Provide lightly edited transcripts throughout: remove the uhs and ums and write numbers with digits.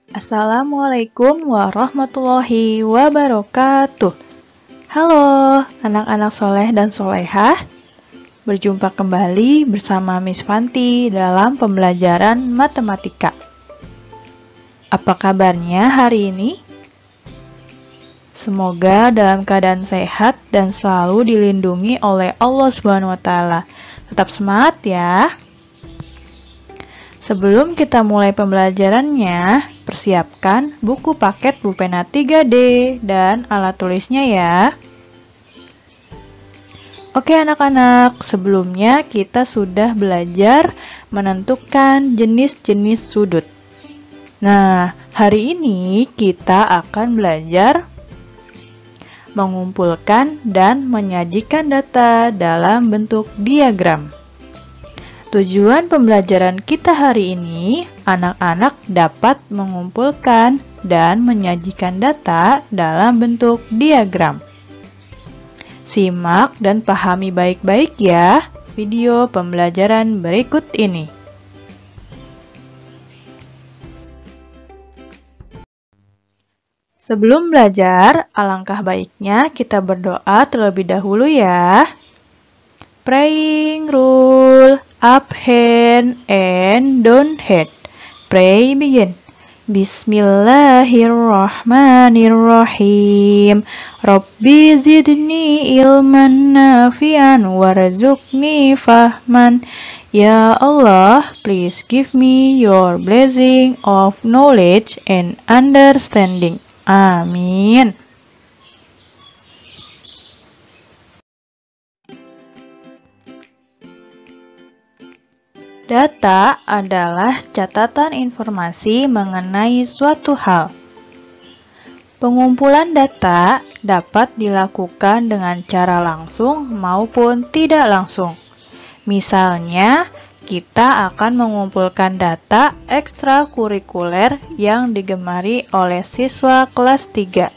Assalamualaikum warahmatullahi wabarakatuh. Halo anak-anak soleh dan solehah. Berjumpa kembali bersama Miss Fanti dalam pembelajaran matematika. Apa kabarnya hari ini? Semoga dalam keadaan sehat dan selalu dilindungi oleh Allah SWT. Tetap semangat ya. Sebelum kita mulai pembelajarannya, persiapkan buku paket pulpena 3D dan alat tulisnya ya. Oke anak-anak, sebelumnya kita sudah belajar menentukan jenis-jenis sudut. Nah, hari ini kita akan belajar mengumpulkan dan menyajikan data dalam bentuk diagram. Tujuan pembelajaran kita hari ini, anak-anak dapat mengumpulkan dan menyajikan data dalam bentuk diagram. Simak dan pahami baik-baik ya video pembelajaran berikut ini. Sebelum belajar, alangkah baiknya kita berdoa terlebih dahulu ya. Praying rule, up hand and down head. Pray begin. Bismillahirrahmanirrahim. Rabbi zidni ilman nafi'an warzuqni fahman. Ya Allah, please give me your blessing of knowledge and understanding. Amin. Data adalah catatan informasi mengenai suatu hal. Pengumpulan data dapat dilakukan dengan cara langsung maupun tidak langsung. Misalnya, kita akan mengumpulkan data ekstrakurikuler yang digemari oleh siswa kelas 3.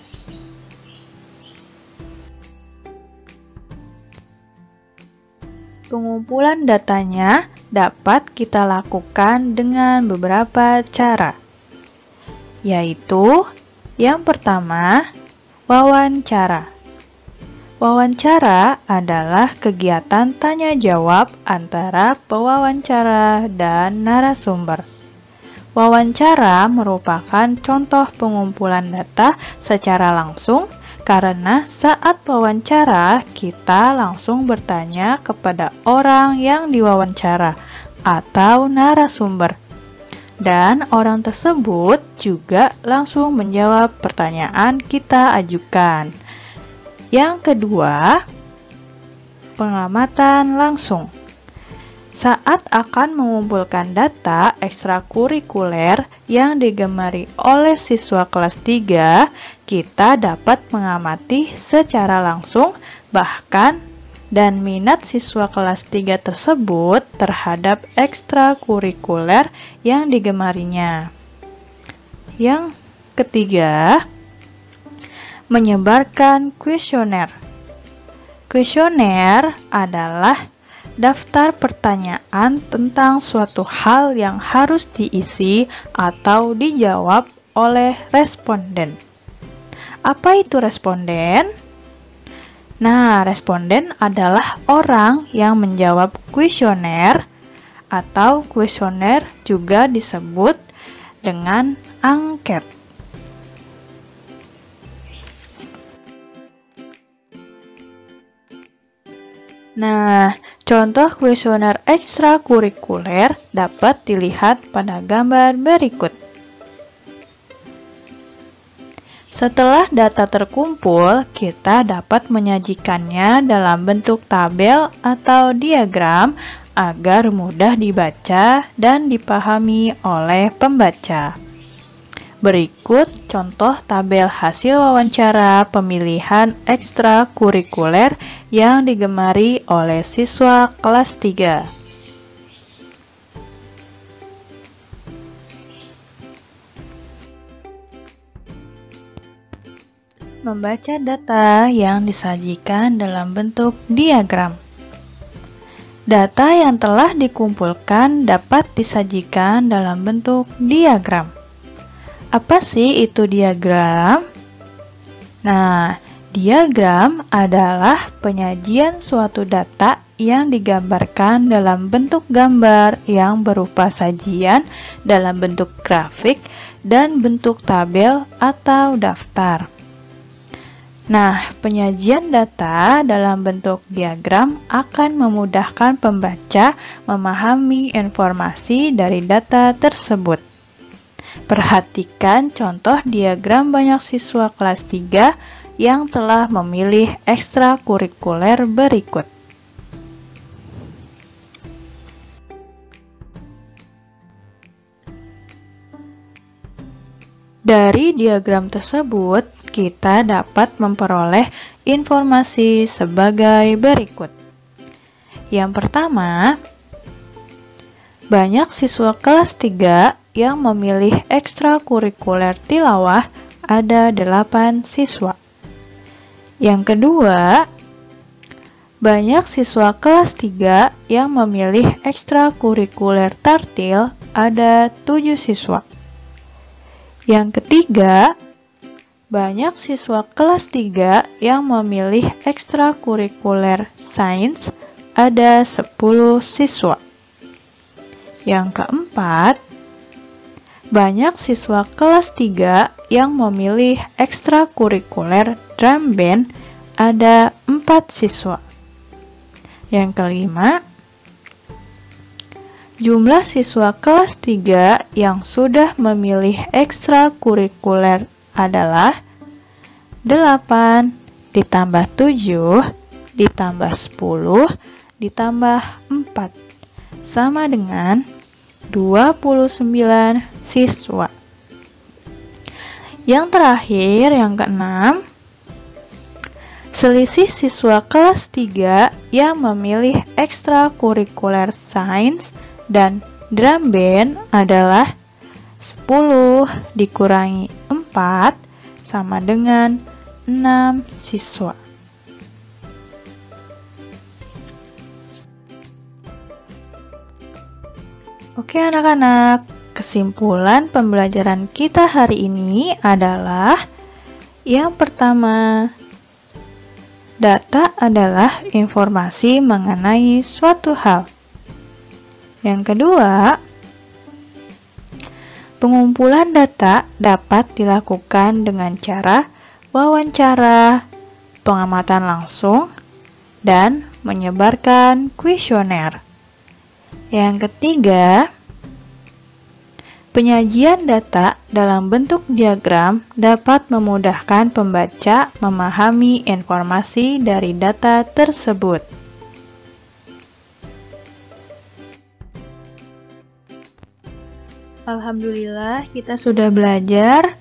Pengumpulan datanya dapat kita lakukan dengan beberapa cara, yaitu yang pertama, wawancara. Wawancara adalah kegiatan tanya-jawab antara pewawancara dan narasumber. Wawancara merupakan contoh pengumpulan data secara langsung, karena saat wawancara, kita langsung bertanya kepada orang yang diwawancara atau narasumber. Dan orang tersebut juga langsung menjawab pertanyaan kita ajukan. Yang kedua, pengamatan langsung. Saat akan mengumpulkan data ekstrakurikuler yang digemari oleh siswa kelas 3, kita dapat mengamati secara langsung bahkan dan minat siswa kelas 3 tersebut terhadap ekstrakurikuler yang digemarinya. Yang ketiga, menyebarkan kuesioner. Kuesioner adalah daftar pertanyaan tentang suatu hal yang harus diisi atau dijawab oleh responden. Apa itu responden? Nah, responden adalah orang yang menjawab kuesioner atau kuesioner juga disebut dengan angket. Nah, contoh kuesioner ekstrakurikuler dapat dilihat pada gambar berikut. Setelah data terkumpul, kita dapat menyajikannya dalam bentuk tabel atau diagram agar mudah dibaca dan dipahami oleh pembaca. Berikut contoh tabel hasil wawancara pemilihan ekstrakurikuler yang digemari oleh siswa kelas 3. Membaca data yang disajikan dalam bentuk diagram. Data yang telah dikumpulkan dapat disajikan dalam bentuk diagram. Apa sih itu diagram? Nah, diagram adalah penyajian suatu data yang digambarkan dalam bentuk gambar yang berupa sajian dalam bentuk grafik dan bentuk tabel atau daftar. Nah, penyajian data dalam bentuk diagram akan memudahkan pembaca memahami informasi dari data tersebut. Perhatikan contoh diagram banyak siswa kelas 3 yang telah memilih ekstrakurikuler berikut. Dari diagram tersebut, kita dapat memperoleh informasi sebagai berikut. Yang pertama, banyak siswa kelas 3 yang memilih ekstrakurikuler tilawah, ada 8 siswa. Yang kedua, banyak siswa kelas 3 yang memilih ekstrakurikuler tartil, ada 7 siswa. Yang ketiga, banyak siswa kelas 3 yang memilih ekstrakurikuler sains, ada 10 siswa. Yang keempat, banyak siswa kelas 3 yang memilih ekstrakurikuler drum band, ada 4 siswa. Yang kelima, jumlah siswa kelas 3 yang sudah memilih ekstrakurikuler adalah 8 ditambah 7 ditambah 10 ditambah 4 sama dengan 29 siswa. Yang terakhir, yang keenam, selisih siswa kelas 3 yang memilih ekstrakurikuler sains dan drum band adalah 10 dikurangi 4 sama dengan 6 siswa. Oke anak-anak, kesimpulan pembelajaran kita hari ini adalah yang pertama, data adalah informasi mengenai suatu hal. Yang kedua, pengumpulan data dapat dilakukan dengan cara wawancara, pengamatan langsung, dan menyebarkan kuesioner. Yang ketiga, penyajian data dalam bentuk diagram dapat memudahkan pembaca memahami informasi dari data tersebut. Alhamdulillah, kita sudah belajar.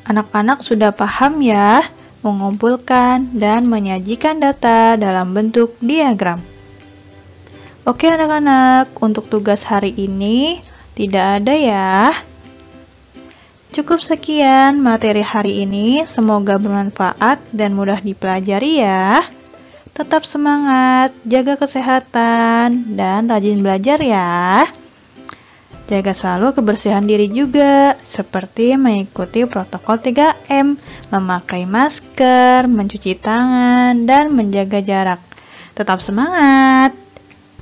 Anak-anak sudah paham ya, mengumpulkan dan menyajikan data dalam bentuk diagram. Oke anak-anak, untuk tugas hari ini tidak ada ya. Cukup sekian materi hari ini, semoga bermanfaat dan mudah dipelajari ya. Tetap semangat, jaga kesehatan, dan rajin belajar ya. Jaga selalu kebersihan diri juga, seperti mengikuti protokol 3M, memakai masker, mencuci tangan, dan menjaga jarak. Tetap semangat!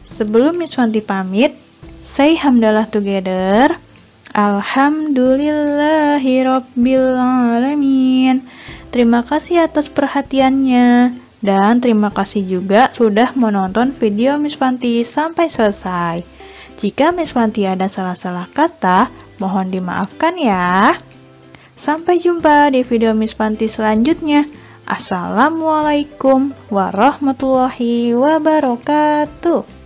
Sebelum Miss Wanti pamit, say hamdalah together. Alhamdulillahirobbilalamin. Terima kasih atas perhatiannya, dan terima kasih juga sudah menonton video Miss Wanti sampai selesai. Jika Miss Wanti ada salah-salah kata, mohon dimaafkan ya. Sampai jumpa di video Miss Wanti selanjutnya. Assalamualaikum warahmatullahi wabarakatuh.